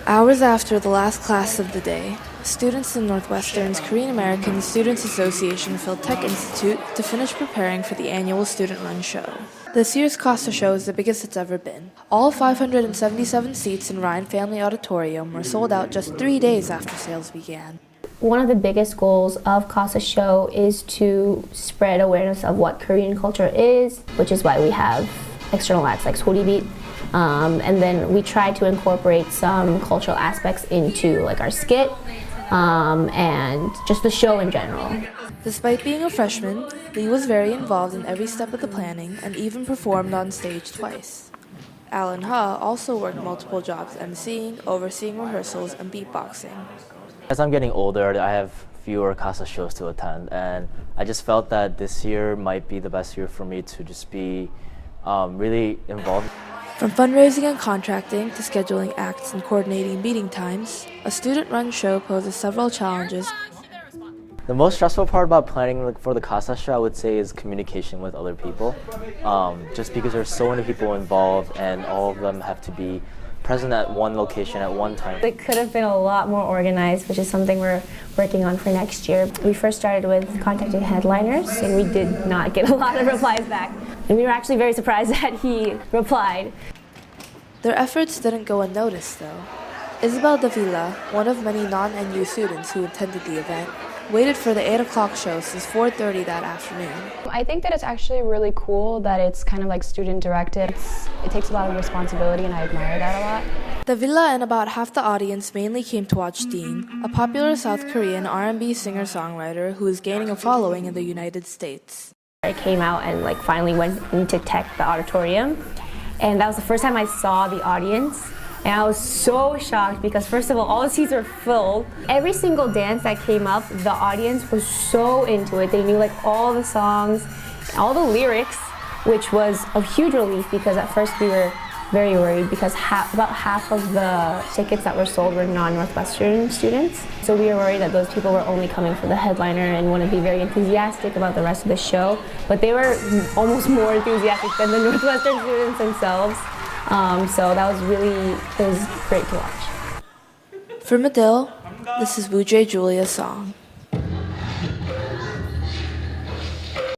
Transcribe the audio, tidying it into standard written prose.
Hours after the last class of the day, students in Northwestern's Korean American Students Association Phil Tech Institute to finish preparing for the annual student-run show. This year's KASA show is the biggest it's ever been. All 577 seats in Ryan Family Auditorium were sold out just 3 days after sales began. One of the biggest goals of KASA show is to spread awareness of what Korean culture is, which is why we have external acts like 소리빛. And then we try to incorporate some cultural aspects into like our skit and just the show in general. Despite being a freshman, Lee was very involved in every step of the planning and even performed on stage twice. Alan Ha also worked multiple jobs emceeing, overseeing rehearsals, and beatboxing. As I'm getting older, I have fewer KASA shows to attend, and I just felt that this year might be the best year for me to just be really involved. From fundraising and contracting to scheduling acts and coordinating meeting times, a student-run show poses several challenges. The most stressful part about planning for the KASA show, I would say, is communication with other people. Just because there's so many people involved and all of them have to be present at one location at one time. It could have been a lot more organized, which is something we're working on for next year. We first started with contacting headliners, and we did not get a lot of replies back. And we were actually very surprised that he replied. Their efforts didn't go unnoticed, though. Isabel Davila, one of many non-NU students who attended the event, waited for the 8 o'clock show since 4:30 that afternoon. I think that it's actually really cool that it's kind of like student-directed. It takes a lot of responsibility, and I admire that a lot. Davila and about half the audience mainly came to watch Dean, a popular South Korean R&B singer-songwriter who is gaining a following in the United States. I came out and like finally went into tech, the auditorium, and that was the first time I saw the audience. And I was so shocked because first of all the seats were filled. Every single dance that came up, the audience was so into it. They knew like all the songs, all the lyrics, which was a huge relief because at first we were very worried because about half of the tickets that were sold were non-Northwestern students. So we were worried that those people were only coming for the headliner and wouldn't be very enthusiastic about the rest of the show. But they were almost more enthusiastic than the Northwestern students themselves. So that was it was great to watch. For Medill, this is Woojae Julia's song.